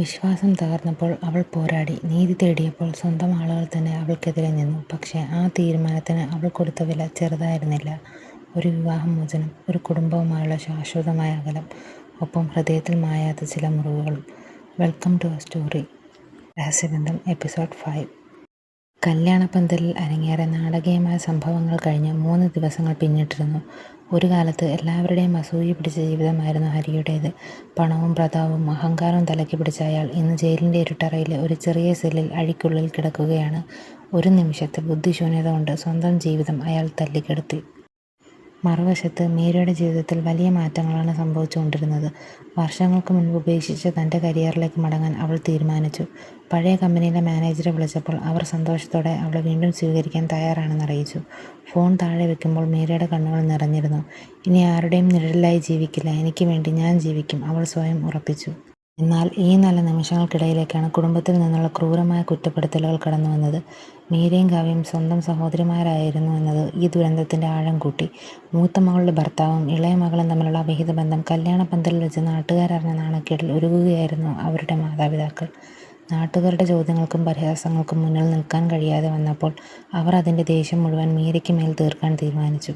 വിശ്വാസം തകർന്നപ്പോൾ അവൾ പോരാടി. നീതി തേടിയപ്പോൾ സ്വന്തം ആളുകൾ തന്നെ അവൾക്കെതിരെ നിന്നു. പക്ഷേ ആ തീരുമാനത്തിന് അവൾ കൊടുത്ത വില ചെറുതായിരുന്നില്ല. ഒരു വിവാഹമോചനം, ഒരു കുടുംബവുമായുള്ള ശാശ്വതമായ അകലം, ഒപ്പം ഹൃദയത്തിൽ മായാത്ത ചില മുറിവുകളും. Welcome to a story. രഹസ്യബന്ധം എപ്പിസോഡ് 5. കല്യാണപ്പന്തലിൽ അരങ്ങേറിയ നാടകീയമായ സംഭവങ്ങൾ കഴിഞ്ഞ് 3 ദിവസങ്ങൾ പിന്നിട്ടിരുന്നു. ഒരു കാലത്ത് എല്ലാവരുടെയും അസൂയ പിടിച്ച ജീവിതമായിരുന്നു ഹരിയുടേത്. പണവും പ്രതാപവും അഹങ്കാരവും തലയ്ക്ക് പിടിച്ച അയാൾ ഇന്ന് ജയിലിൻ്റെ ഇരുട്ടറയിലെ ഒരു ചെറിയ സെല്ലിൽ അഴിക്കുള്ളിൽ കിടക്കുകയാണ്. ഒരു നിമിഷത്തെ ബുദ്ധിശൂന്യത കൊണ്ട് സ്വന്തം ജീവിതം അയാൾ തല്ലിക്കെടുത്തി. മറുവശത്ത് മീരയുടെ ജീവിതത്തിൽ വലിയ മാറ്റങ്ങളാണ് സംഭവിച്ചുകൊണ്ടിരുന്നത്. വർഷങ്ങൾക്ക് മുൻപ് ഉപേക്ഷിച്ച് തൻ്റെ കരിയറിലേക്ക് മടങ്ങാൻ അവൾ തീരുമാനിച്ചു. പഴയ കമ്പനിയിലെ മാനേജറെ വിളിച്ചപ്പോൾ അവർ സന്തോഷത്തോടെ അവളെ വീണ്ടും സ്വീകരിക്കാൻ തയ്യാറാണെന്ന് അറിയിച്ചു. ഫോൺ താഴെ വെക്കുമ്പോൾ മീരയുടെ കണ്ണുകൾ നിറഞ്ഞിരുന്നു. ഇനി ആരുടെയും നിഴലിലായി ജീവിക്കില്ല, എനിക്ക് വേണ്ടി ഞാൻ ജീവിക്കും, അവൾ സ്വയം ഉറപ്പിച്ചു. എന്നാൽ ഈ നല്ല നിമിഷങ്ങൾക്കിടയിലേക്കാണ് കുടുംബത്തിൽ നിന്നുള്ള ക്രൂരമായ കുറ്റപ്പെടുത്തലുകൾ കടന്നു വന്നത്. മീരയും കാവ്യയും സ്വന്തം സഹോദരിമാരായിരുന്നു എന്നത് ഈ ദുരന്തത്തിൻ്റെ ആഴം കൂട്ടി. മൂത്ത മകളുടെ ഭർത്താവും ഇളയ മകളും തമ്മിലുള്ള അവിഹിത ബന്ധം കല്യാണപ്പന്തലിൽ വെച്ച് നാട്ടുകാരറിഞ്ഞ നാണക്കേടിൽ ഒരുങ്ങുകയായിരുന്നു അവരുടെ മാതാപിതാക്കൾ. നാട്ടുകാരുടെ ചോദ്യങ്ങൾക്കും പരിഹാസങ്ങൾക്കും മുന്നിൽ നിൽക്കാൻ കഴിയാതെ വന്നപ്പോൾ അവർ അതിൻ്റെ ദേഷ്യം മുഴുവൻ മീരയ്ക്ക് മേൽ തീർക്കാൻ തീരുമാനിച്ചു.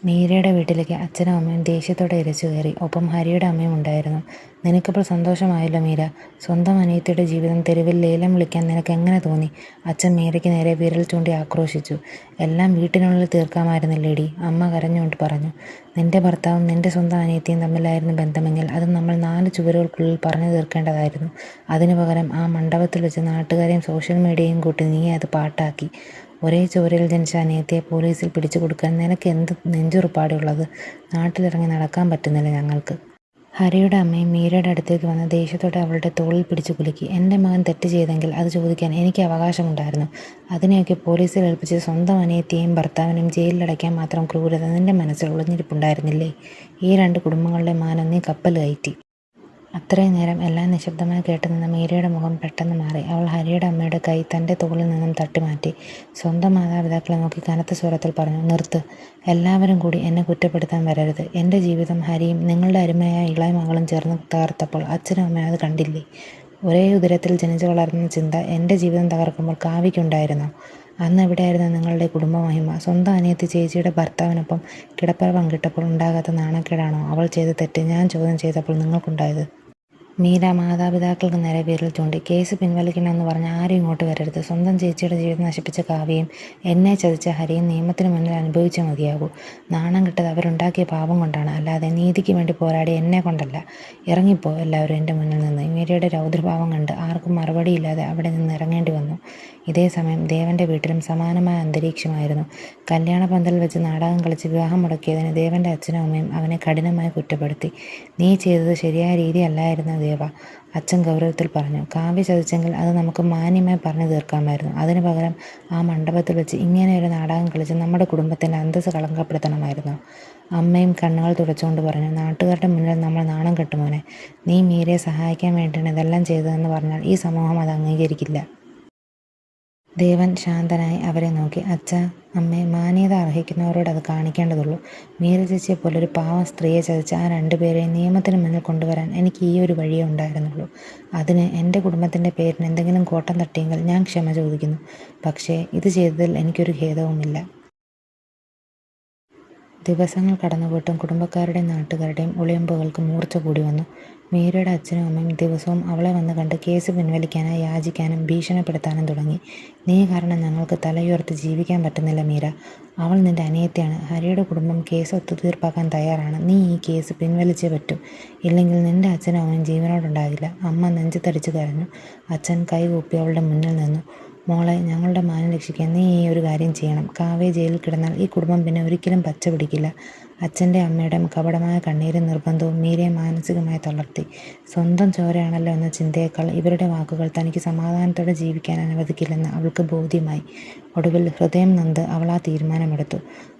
മീരയുടെ വീട്ടിലേക്ക് അച്ഛനും അമ്മയും ദേഷ്യത്തോടെ ഇരച്ചു കയറി. ഒപ്പം ഹരിയുടെ അമ്മയും ഉണ്ടായിരുന്നു. "നിനക്കിപ്പോൾ സന്തോഷമായല്ലോ മീര. സ്വന്തം അനിയത്തിയുടെ ജീവിതം തെരുവിൽ ലേലം വിളിക്കാൻ നിനക്ക് എങ്ങനെ തോന്നി?" അച്ഛൻ മീരയ്ക്ക് നേരെ വിരൽ ചൂണ്ടി ആക്രോശിച്ചു. "എല്ലാം വീട്ടിനുള്ളിൽ തീർക്കാമായിരുന്നില്ലേടി?" അമ്മ കരഞ്ഞുകൊണ്ട് പറഞ്ഞു. "നിന്റെ ഭർത്താവും നിന്റെ സ്വന്തം അനിയത്തിയും തമ്മിലായിരുന്നു ബന്ധമെങ്കിൽ അത് നമ്മൾ 4 ചുവരുകൾക്കുള്ളിൽ പറഞ്ഞു തീർക്കേണ്ടതായിരുന്നു. അതിനു പകരം ആ മണ്ഡപത്തിൽ വെച്ച് നാട്ടുകാരെയും സോഷ്യൽ മീഡിയയും കൂട്ടി നീ അത് പാട്ടാക്കി. ഒരേ ചോരയിൽ ജനിച്ച അനിയത്തിയെ പോലീസിൽ പിടിച്ചു കൊടുക്കാൻ നിനക്ക് എന്ത് നെഞ്ചുറുപ്പാടുള്ളത്? നാട്ടിലിറങ്ങി നടക്കാൻ പറ്റുന്നില്ല ഞങ്ങൾക്ക്." ഹരിയുടെ അമ്മയും മീരയുടെ അടുത്തേക്ക് വന്ന് ദേഷ്യത്തോടെ അവളുടെ തോളിൽ പിടിച്ചു കുലുക്കി. "എൻ്റെ മകൻ തെറ്റ് ചെയ്തെങ്കിൽ അത് ചോദിക്കാൻ എനിക്ക് അവകാശമുണ്ടായിരുന്നു. അതിനെയൊക്കെ പോലീസിൽ ഏൽപ്പിച്ച് സ്വന്തം അനിയത്തിയെയും ഭർത്താവിനെയും ജയിലിലടയ്ക്കാൻ മാത്രം ക്രൂരത നിന്റെ മനസ്സിൽ ഒളിഞ്ഞിരിപ്പുണ്ടായിരുന്നില്ലേ? ഈ 2 കുടുംബങ്ങളുടെ മാനം നീ കപ്പൽ കയറ്റി." അത്രയും നേരം എല്ലാം നിശബ്ദമായി കേട്ടുനിന്ന മീരയുടെ മുഖം പെട്ടെന്ന് മാറി. അവൾ ഹരിയുടെ അമ്മയുടെ കൈ തൻ്റെ തോളിൽ നിന്നും തട്ടിമാറ്റി. സ്വന്തം മാതാപിതാക്കളെ നോക്കി കനത്ത സ്വരത്തിൽ പറഞ്ഞു, "നിർത്ത്. എല്ലാവരും കൂടി എന്നെ കുറ്റപ്പെടുത്താൻ വരരുത്. എൻ്റെ ജീവിതം ഹരിയും നിങ്ങളുടെ അരുമയായ ഇളയ മകളും ചേർന്ന് തകർത്തപ്പോൾ അച്ഛനും അമ്മയും അത് കണ്ടില്ലേ? ഒരേ ഉദരത്തിൽ ജനിച്ചു വളർന്ന ചിന്ത എൻ്റെ ജീവിതം തകർക്കുമ്പോൾ കാവ്യയ്ക്കുണ്ടായിരുന്നോ? അന്ന് എവിടെയായിരുന്നു നിങ്ങളുടെ കുടുംബമഹിമ? സ്വന്തം അനിയത്തി ചേച്ചിയുടെ ഭർത്താവിനൊപ്പം കിടപ്പറ പങ്കിട്ടപ്പോൾ ഉണ്ടാകാത്ത നാണക്കേടാണോ അവൾ ചെയ്ത തെറ്റ് ഞാൻ ചോദ്യം ചെയ്തപ്പോൾ നിങ്ങൾക്കുണ്ടായത്?" മീര മാതാപിതാക്കൾക്ക് നേരെ വിരൽ ചൂണ്ടി. "കേസ് പിൻവലിക്കണമെന്ന് പറഞ്ഞ് ആരും ഇങ്ങോട്ട് വരരുത്. സ്വന്തം ചേച്ചിയുടെ ജീവിതം നശിപ്പിച്ച കാവ്യയും എന്നെ ചതിച്ച ഹരിയും നിയമത്തിന് മുന്നിൽ അനുഭവിച്ചേ മതിയാകൂ. നാണം കെട്ടത് അവരുണ്ടാക്കിയ പാപം കൊണ്ടാണ്, അല്ലാതെ നീതിക്ക് വേണ്ടി പോരാടി എന്നെ കൊണ്ടല്ല. ഇറങ്ങിപ്പോ എല്ലാവരും എൻ്റെ മുന്നിൽ നിന്ന്." മീരയുടെ രൗദ്രഭാവം കണ്ട് ആർക്കും മറുപടിയില്ലാതെ അവിടെ നിന്ന് ഇറങ്ങേണ്ടി വന്നു. ഇതേ സമയം ദേവൻ്റെ വീട്ടിലും സമാനമായ അന്തരീക്ഷമായിരുന്നു. കല്യാണപ്പന്തലിൽ വെച്ച് നാടകം കളിച്ച് വിവാഹം മുടക്കിയതിന് ദേവൻ്റെ അച്ഛനും അമ്മയും അവനെ കഠിനമായി കുറ്റപ്പെടുത്തി. "നീ ചെയ്തത് ശരിയായ രീതിയല്ലായിരുന്നു ദേവ," അച്ഛൻ ഗൗരവത്തിൽ പറഞ്ഞു. "കാവ്യ ചതിച്ചെങ്കിൽ അത് നമുക്ക് മാന്യമായി പറഞ്ഞു തീർക്കാമായിരുന്നു. അതിനു പകരം ആ മണ്ഡപത്തിൽ വെച്ച് ഇങ്ങനെയൊരു നാടകം കളിച്ച് നമ്മുടെ കുടുംബത്തിൻ്റെ അന്തസ്സ് കളങ്കപ്പെടുത്തണമായിരുന്നു." അമ്മയും കണ്ണുകൾ തുടച്ചുകൊണ്ട് പറഞ്ഞു. "നാട്ടുകാരുടെ മുന്നിൽ നമ്മൾ നാണം കെട്ടുമോനെ. നീ മീരയെ സഹായിക്കാൻ വേണ്ടിയാണ് ഇതെല്ലാം ചെയ്തതെന്ന് പറഞ്ഞാൽ ഈ സമൂഹം അത് അംഗീകരിക്കില്ല." ദേവൻ ശാന്തനായി അവരെ നോക്കി. "അച്ഛാ, അമ്മേ, മാന്യത അർഹിക്കുന്നവരോട് അത് കാണിക്കേണ്ടതുള്ളൂ. മീര ചേച്ചിയെപ്പോലെ ഒരു പാവം സ്ത്രീയെ ചതിച്ച് ആ 2 പേരെയും നിയമത്തിന് മുന്നിൽ കൊണ്ടുവരാൻ എനിക്ക് ഈ ഒരു വഴിയേ ഉണ്ടായിരുന്നുള്ളൂ. അതിന് എൻ്റെ കുടുംബത്തിൻ്റെ പേരിന് എന്തെങ്കിലും കോട്ടം തട്ടിയെങ്കിൽ ഞാൻ ക്ഷമ ചോദിക്കുന്നു. പക്ഷേ ഇത് ചെയ്തതിൽ എനിക്കൊരു ഖേദവുമില്ല." ദിവസങ്ങൾ കടന്നുപോയിട്ടും കുടുംബക്കാരുടെയും നാട്ടുകാരുടെയും ഒളിയമ്പുകൾക്ക് മൂർച്ച കൂടി വന്നു. മീരയുടെ അച്ഛനും അമ്മയും ദിവസവും അവളെ വന്ന് കണ്ട് കേസ് പിൻവലിക്കാനായി യാചിക്കാനും ഭീഷണിപ്പെടുത്താനും തുടങ്ങി. "നീ കാരണം ഞങ്ങൾക്ക് തലയുയർത്തി ജീവിക്കാൻ പറ്റുന്നില്ല മീര. അവൾ നിന്റെ അനിയത്തിയാണ്. ഹരിയുടെ കുടുംബം കേസ് ഒത്തുതീർപ്പാക്കാൻ തയ്യാറാണ്. നീ ഈ കേസ് പിൻവലിച്ചേ പറ്റൂ. ഇല്ലെങ്കിൽ നിന്റെ അച്ഛനും അമ്മയും ജീവനോടുണ്ടാകില്ല." അമ്മ നെഞ്ചത്തടിച്ചു കരഞ്ഞു. അച്ഛൻ കൈകൂപ്പി അവളുടെ മുന്നിൽ നിന്നു. "മോളെ, ഞങ്ങളുടെ മാനം രക്ഷിക്കാൻ നീ ഈ ഒരു കാര്യം ചെയ്യണം. കാവ്യ ജയിലിൽ കിടന്നാൽ ഈ കുടുംബം പിന്നെ ഒരിക്കലും പച്ച പിടിക്കില്ല." അച്ഛൻ്റെ അമ്മയുടെ കപടമായ കണ്ണീരും നിർബന്ധവും മീരയെ മാനസികമായി തളർത്തി. സ്വന്തം ചോരയാണല്ലോ എന്ന ചിന്തയേക്കാൾ ഇവരുടെ വാക്കുകൾ തനിക്ക് സമാധാനത്തോടെ ജീവിക്കാൻ അനുവദിക്കില്ലെന്ന് അവൾക്ക് ബോധ്യമായി. ഒടുവിൽ ഹൃദയം നൊന്ത് അവൾ ആ തീരുമാനമെടുത്തു.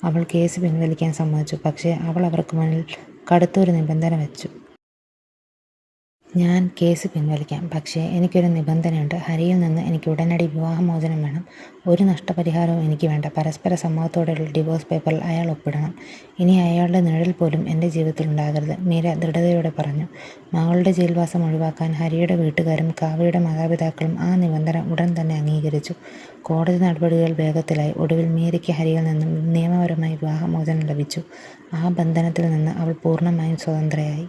അവൾ കേസ് പിൻവലിക്കാൻ സമ്മതിച്ചു. പക്ഷേ അവൾ അവർക്ക് മുന്നിൽ കടുത്തൊരു നിബന്ധന വെച്ചു. ഞാൻ കേസ് പിൻവലിക്കാം. പക്ഷേ എനിക്കൊരു നിബന്ധനയുണ്ട്. ഹരിയിൽ നിന്ന് എനിക്ക് ഉടനടി വിവാഹമോചനം വേണം. ഒരു നഷ്ടപരിഹാരവും എനിക്ക് വേണ്ട. പരസ്പര സമ്മതത്തോടെയുള്ള ഡിവോഴ്സ് പേപ്പറിൽ അയാൾ ഒപ്പിടണം. ഇനി അയാളുടെ നിഴൽ പോലും എൻ്റെ ജീവിതത്തിൽ ഉണ്ടാകരുത്, മീര ദൃഢതയോടെ പറഞ്ഞു. മകളുടെ ജയിൽവാസം ഒഴിവാക്കാൻ ഹരിയുടെ വീട്ടുകാരും കാവ്യയുടെ മാതാപിതാക്കളും ആ നിബന്ധന ഉടൻ തന്നെ അംഗീകരിച്ചു. കോടതി നടപടികൾ വേഗത്തിലായി. ഒടുവിൽ മീരയ്ക്ക് ഹരിയിൽ നിന്നും നിയമപരമായി വിവാഹമോചനം ലഭിച്ചു. ആ ബന്ധനത്തിൽ നിന്ന് അവൾ പൂർണ്ണമായും സ്വതന്ത്രയായി.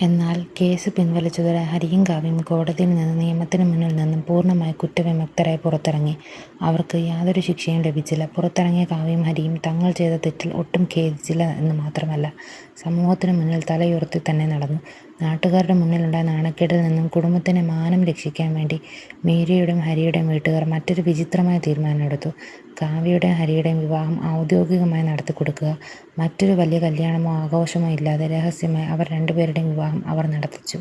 എന്നാൽ കേസ് പിൻവലിച്ചതോടെ ഹരിയും കാവ്യയും കോടതിയിൽ നിന്ന് നിയമത്തിന് മുന്നിൽ നിന്നും പൂർണ്ണമായി കുറ്റവിമുക്തരായി പുറത്തിറങ്ങി. അവർക്ക് യാതൊരു ശിക്ഷയും ലഭിച്ചില്ല. പുറത്തിറങ്ങിയ കാവ്യയും ഹരിയും തങ്ങൾ ചെയ്ത തെറ്റിൽ ഒട്ടും ഖേദിച്ചില്ല എന്ന് മാത്രമല്ല, സമൂഹത്തിന് മുന്നിൽ തലയുയർത്തി തന്നെ നടന്നു. നാട്ടുകാരുടെ മുന്നിലുണ്ടായ നാണക്കേടിൽ നിന്നും കുടുംബത്തിൻ്റെ മാനം രക്ഷിക്കാൻ വേണ്ടി മീരയുടെയും ഹരിയുടെയും വീട്ടുകാർ മറ്റൊരു വിചിത്രമായ തീരുമാനമെടുത്തു. കാവ്യയുടെയും ഹരിയുടെയും വിവാഹം ഔദ്യോഗികമായി നടത്തിക്കൊടുക്കുക. മറ്റൊരു വലിയ കല്യാണമോ ആഘോഷമോ ഇല്ലാതെ രഹസ്യമായി അവർ രണ്ടുപേരുടെയും വിവാഹം അവർ നടത്തിച്ചു.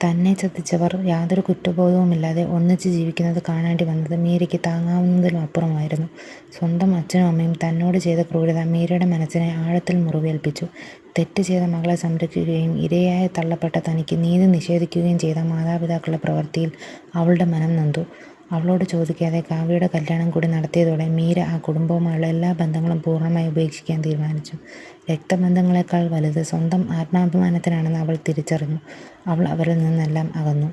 തന്നെ ചതിച്ചവർ യാതൊരു കുറ്റബോധവുമില്ലാതെ ഒന്നിച്ച് ജീവിക്കുന്നത് കാണേണ്ടി വന്നത് മീരയ്ക്ക് താങ്ങാവുന്നതിലും അപ്പുറമായിരുന്നു. സ്വന്തം അച്ഛനും അമ്മയും തന്നോട് ചെയ്ത ക്രൂരത മീരയുടെ മനസ്സിനെ ആഴത്തിൽ മുറിവേൽപ്പിച്ചു. തെറ്റ് ചെയ്ത മകളെ സംരക്ഷിക്കുകയും ഇരയായി തള്ളപ്പെട്ട തനിക്ക് നീതി നിഷേധിക്കുകയും ചെയ്ത മാതാപിതാക്കളുടെ പ്രവൃത്തിയിൽ അവളുടെ മനം നൊന്തു. അവളോട് ചോദിക്കാതെ കാവ്യയുടെ കല്യാണം കൂടി നടത്തിയതോടെ മീര ആ കുടുംബവുമായുള്ള എല്ലാ ബന്ധങ്ങളും പൂർണ്ണമായി ഉപേക്ഷിക്കാൻ തീരുമാനിച്ചു. രക്തബന്ധങ്ങളെക്കാൾ വലുത് സ്വന്തം ആത്മാഭിമാനത്തിനാണെന്ന് അവൾ തിരിച്ചറിഞ്ഞു. അവൾ അവരിൽ നിന്നെല്ലാം അകന്നു.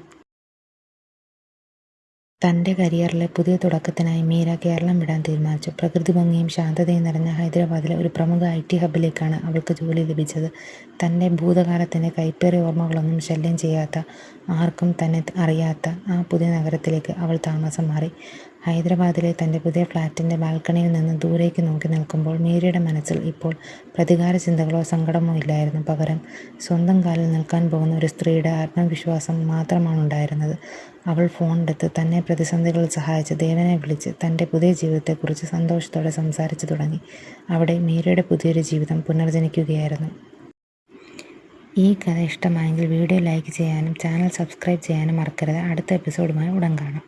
തൻ്റെ കരിയറിലെ പുതിയ തുടക്കത്തിനായി മീര കേരളം വിടാൻ തീരുമാനിച്ചു. പ്രകൃതി ഭംഗിയും ശാന്തതയും നിറഞ്ഞ ഹൈദരാബാദിലെ ഒരു പ്രമുഖ IT ഹബിലേക്കാണ് അവൾക്ക് ജോലി ലഭിച്ചത്. തൻ്റെ ഭൂതകാലത്തിൻ്റെ കൈപ്പേറിയ ഓർമ്മകളൊന്നും ശല്യം ചെയ്യാത്ത, ആർക്കും തന്നെ അറിയാത്ത ആ പുതിയ നഗരത്തിലേക്ക് അവൾ താമസം മാറി. ഹൈദരാബാദിലെ തൻ്റെ പുതിയ ഫ്ലാറ്റിൻ്റെ ബാൽക്കണിയിൽ നിന്ന് ദൂരേക്ക് നോക്കി നിൽക്കുമ്പോൾ മീരയുടെ മനസ്സിൽ ഇപ്പോൾ പ്രതികാര ചിന്തകളോ സങ്കടമോ ഇല്ലായിരുന്നു. പകരം സ്വന്തം കാലിൽ നിൽക്കാൻ പോകുന്ന ഒരു സ്ത്രീയുടെ ആത്മവിശ്വാസം മാത്രമാണുണ്ടായിരുന്നത്. അവൾ ഫോണെടുത്ത് തന്നെ പ്രതിസന്ധികളിൽ സഹായിച്ച ദേവനെ വിളിച്ച് തൻ്റെ പുതിയ ജീവിതത്തെക്കുറിച്ച് സന്തോഷത്തോടെ സംസാരിച്ചു തുടങ്ങി. അവിടെ മീരയുടെ പുതിയൊരു ജീവിതം പുനർജനിക്കുകയായിരുന്നു. ഈ കഥ ഇഷ്ടമായെങ്കിൽ വീഡിയോ ലൈക്ക് ചെയ്യാനും ചാനൽ സബ്സ്ക്രൈബ് ചെയ്യാനും മറക്കരുത്. അടുത്ത എപ്പിസോഡുമായി ഉടൻ കാണാം.